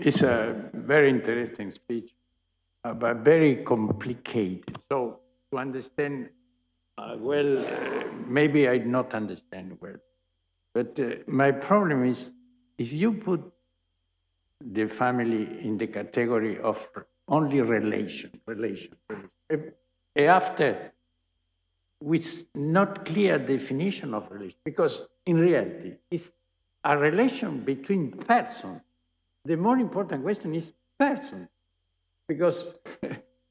It's a very interesting speech, but very complicated. So to understand well, maybe I not understand well. But my problem is, if you put the family in the category of only relation, after with not clear definition of relation, because in reality, it's a relation between persons. The more important question is person, because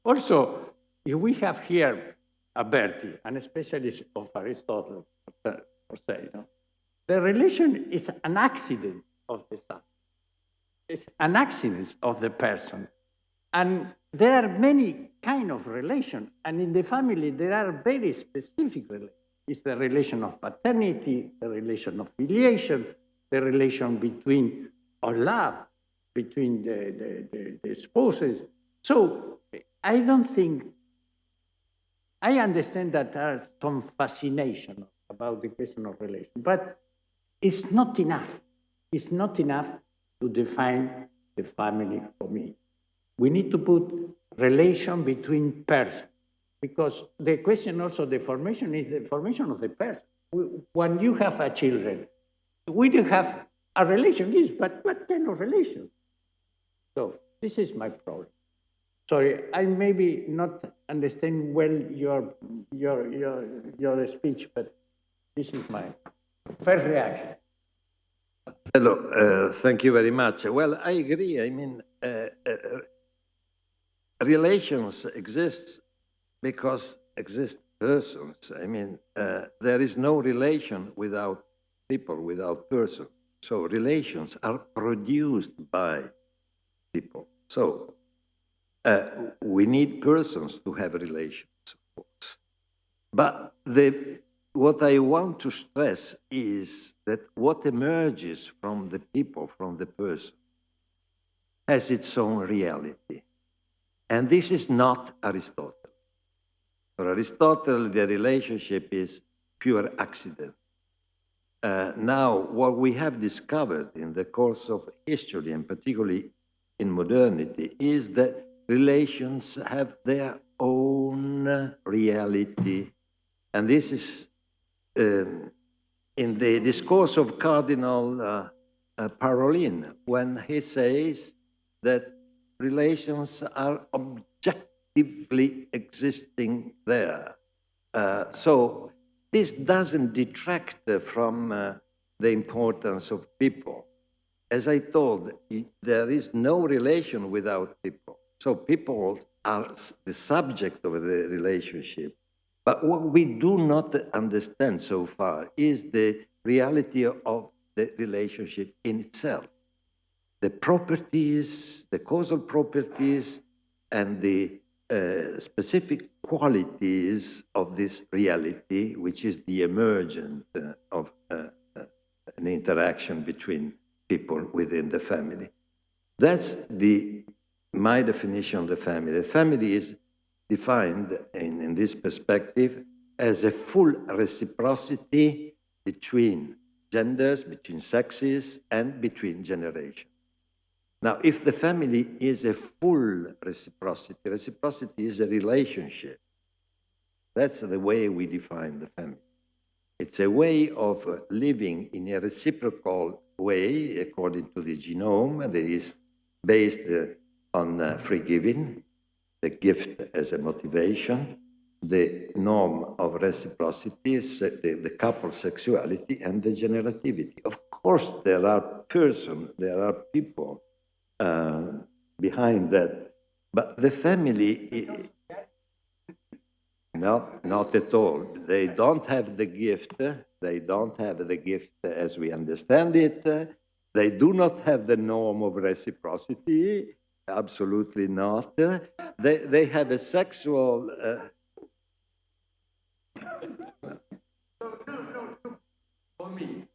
also if we have here Alberti, an specialist of Aristotle, per se, no? The relation is an accident of the subject. It's an accident of the person. And there are many kind of relations. And in the family, there are very specific relations. It's the relation of paternity, the relation of filiation, the relation between, or love, between the spouses. So I don't think, I understand that there are some fascination about the question of relation, but it's not enough. It's not enough to define the family for me. We need to put relation between persons, because the question also, the formation is the formation of the person. When you have a children, we do have a relation, yes, but what kind of relation? So this is my problem. Sorry, I maybe not understand well your speech, but this is my first reaction. Hello, thank you very much. Well, I agree. I mean, relations exist because exist persons. I mean, there is no relation without people, without persons. So relations are produced by people. So we need persons to have relations, of course. But what I want to stress is that what emerges from the people, from the person, has its own reality. And this is not Aristotle. For Aristotle, the relationship is pure accident. Now, what we have discovered in the course of history, and particularly in modernity, is that relations have their own reality. And this is in the discourse of Cardinal Parolin, when he says that relations are objectively existing there. So this doesn't detract from the importance of people. As I told, there is no relation without people. So people are the subject of the relationship. But what we do not understand so far is the reality of the relationship in itself. The properties, the causal properties, and the specific qualities of this reality, which is the emergence of an interaction between people within the family. That's my definition of the family. The family is defined in this perspective as a full reciprocity between genders, between sexes, and between generations. Now, if the family is a full reciprocity, reciprocity is a relationship. That's the way we define the family. It's a way of living in a reciprocal way, according to the genome, that is based on free giving, the gift as a motivation, the norm of reciprocity, the couple sexuality, and the generativity. Of course, there are persons, there are people behind that, but the family, not at all. They don't have the gift. They don't have the gift as we understand it. They do not have the norm of reciprocity. Absolutely not. They have a sexual... For me,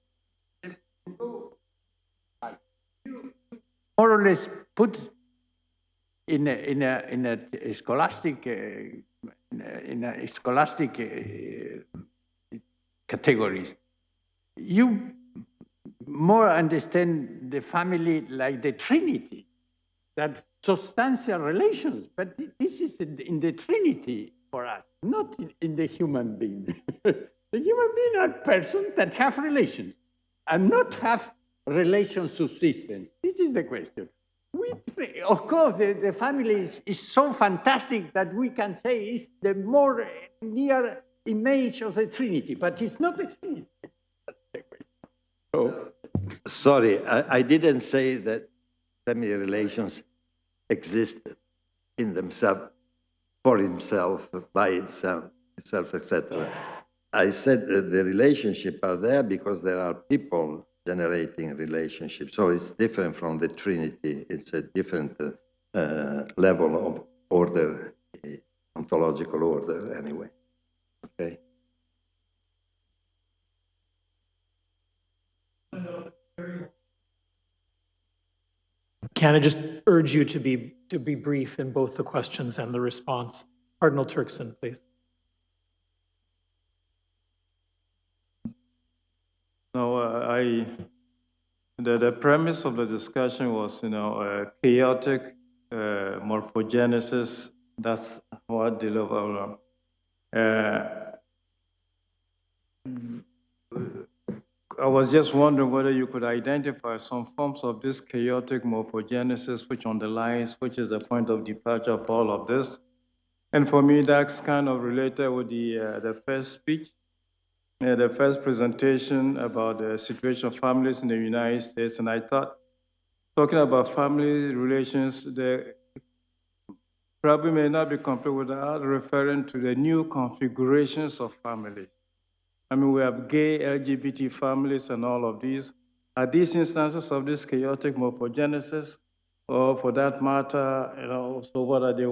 more or less put in a scholastic categories. You more understand the family like the Trinity. that substantial relations, but this is in the Trinity for us, not in the human being. The human being are persons that have relations and not have relation subsistence. This is the question. Of course, the family is so fantastic that we can say it's the more near image of the Trinity, but it's not the Trinity. So, sorry, I didn't say that family relations existed in themselves, for himself, by itself, etc. I said that the relationship are there because there are people generating relationships. So it's different from the Trinity. It's a different level of order, ontological order, anyway. Okay. Can I just urge you to be brief in both the questions and the response? Cardinal Turkson, please. No, the premise of the discussion was, chaotic morphogenesis. That's what deliver. I was just wondering whether you could identify some forms of this chaotic morphogenesis which underlies, which is the point of departure of all of this. And for me, that's kind of related with the first speech, the first presentation about the situation of families in the United States. And I thought, talking about family relations, they probably may not be complete without referring to the new configurations of families. I mean, we have gay, LGBT families and all of these. Are these instances of this chaotic morphogenesis? Or for that matter, so what are they?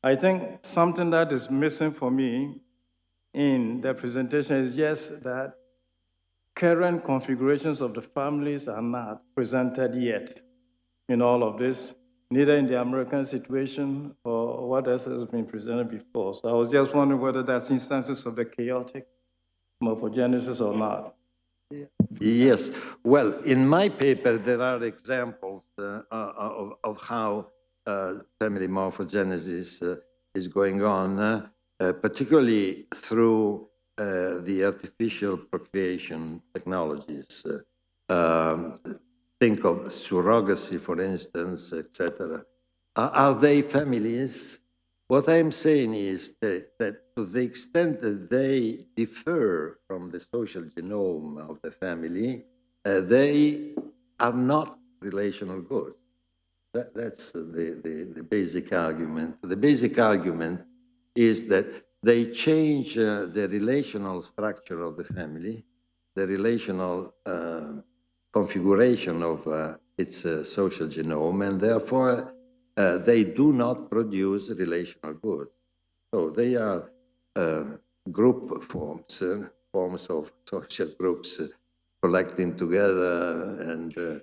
I think something that is missing for me in the presentation is just that current configurations of the families are not presented yet in all of this, neither in the American situation or what else has been presented before. So I was just wondering whether that's instances of the chaotic morphogenesis or not. Yes. Well, in my paper, there are examples of how family morphogenesis is going on, particularly through the artificial procreation technologies. Think of surrogacy, for instance, etc. Are they families? What I'm saying is that to the extent that they differ from the social genome of the family, they are not relational goods. That's the basic argument. The basic argument is that they change the relational structure of the family, the relational configuration of its social genome, and therefore they do not produce relational goods. So they are group forms, forms of social groups collecting together, and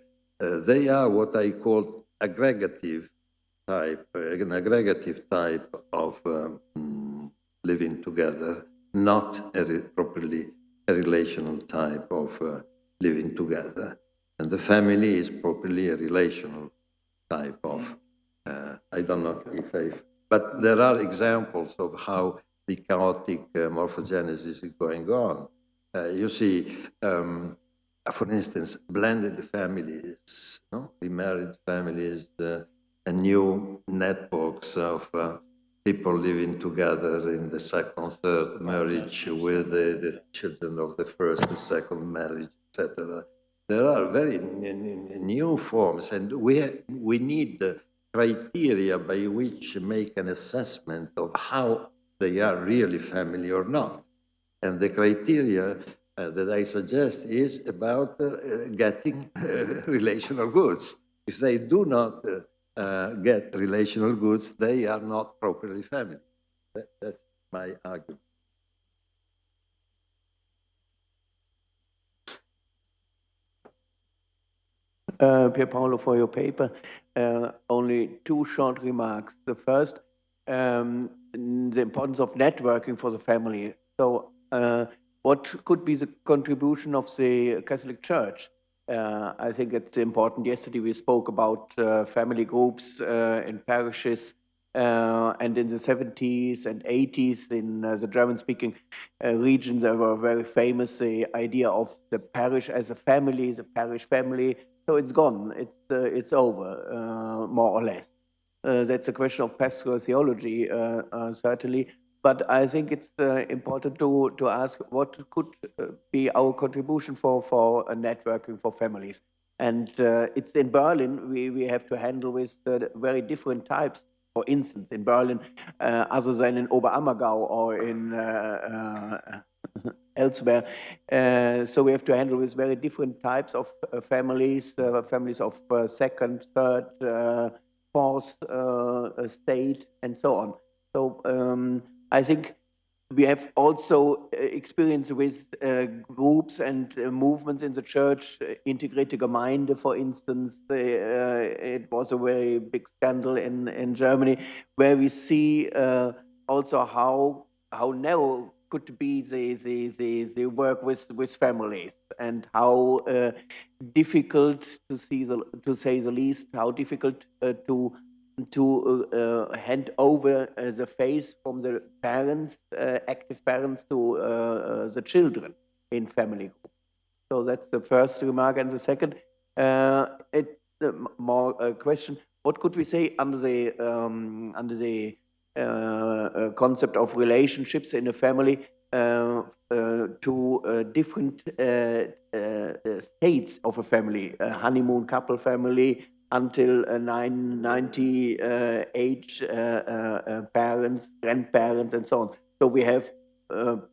they are what I call aggregative type, an aggregative type of living together, not properly a relational type of living together. And the family is properly a relational type of I don't know if but there are examples of how the chaotic morphogenesis is going on. You see, for instance, blended families, remarried families, and new networks of people living together in the second, third marriage with the children of the first and second marriage, etc. There are very new forms, and we need criteria by which make an assessment of how they are really family or not. And the criteria that I suggest is about getting relational goods. If they do not get relational goods, they are not properly family. That's my argument. Pier Paolo, for your paper. Only two short remarks. The first, the importance of networking for the family. So what could be the contribution of the Catholic Church I think it's important. Yesterday we spoke about family groups in parishes, and in the 70s and 80s in the German-speaking region, they were very famous, the idea of the parish as a family, the parish family. So it's gone, it's over, more or less. That's a question of pastoral theology, certainly. But I think it's important to ask what could be our contribution for networking for families. And it's in Berlin, we have to handle with very different types. For instance, in Berlin, other than in Oberammergau or in elsewhere. So we have to handle with very different types of families, families of second, third, fourth state, and so on. So I think we have also experience with groups and movements in the church, Integrierte Gemeinde, for instance. It was a very big scandal in Germany, where we see also how narrow could be the work with families, and how difficult, to say the least, how difficult to hand over the faith from the parents, active parents, to the children in family group. So that's the first remark. And the second, more question: what could we say under the concept of relationships in a family to different states of a family, a honeymoon couple family, until 90 age parents, grandparents, and so on. So we have,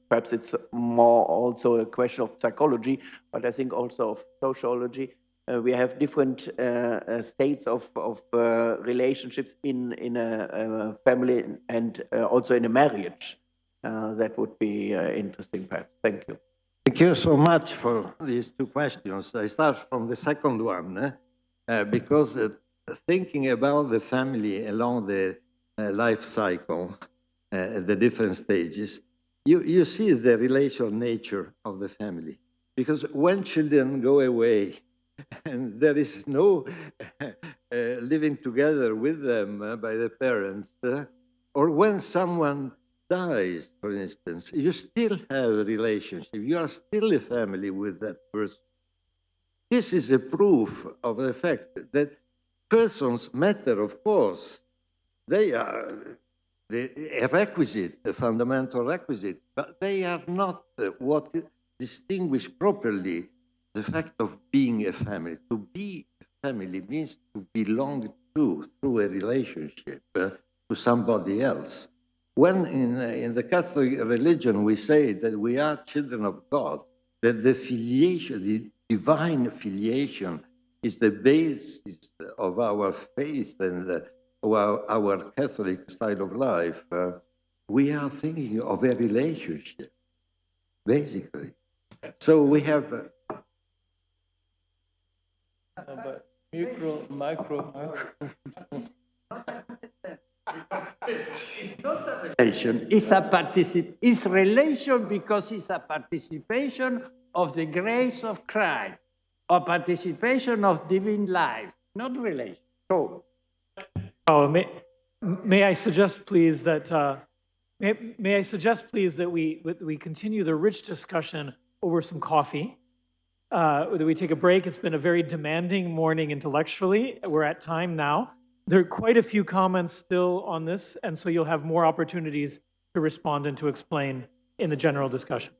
perhaps it's more also a question of psychology, but I think also of sociology. We have different states of relationships in a family and also in a marriage. That would be interesting, perhaps. Thank you. Thank you so much for these two questions. I start from the second one, because thinking about the family along the life cycle, the different stages, you see the relational nature of the family. Because when children go away, and there is no living together with them by the parents, or when someone dies, for instance, you still have a relationship. You are still a family with that person. This is a proof of the fact that persons matter, of course. They are a requisite, a fundamental requisite, but they are not what distinguish properly the fact of being a family. To be a family means to belong to, through a relationship, to somebody else. When in the Catholic religion we say that we are children of God, that the filiation, the divine filiation, is the basis of our faith and our Catholic style of life, we are thinking of a relationship, basically. So we have... But micro. It's not a relation. It's relation because it's a participation of the grace of Christ, or participation of divine life, not relation. So, may I suggest, please, that we continue the rich discussion over some coffee. That we take a break. It's been a very demanding morning intellectually. We're at time now. There are quite a few comments still on this, and so you'll have more opportunities to respond and to explain in the general discussion.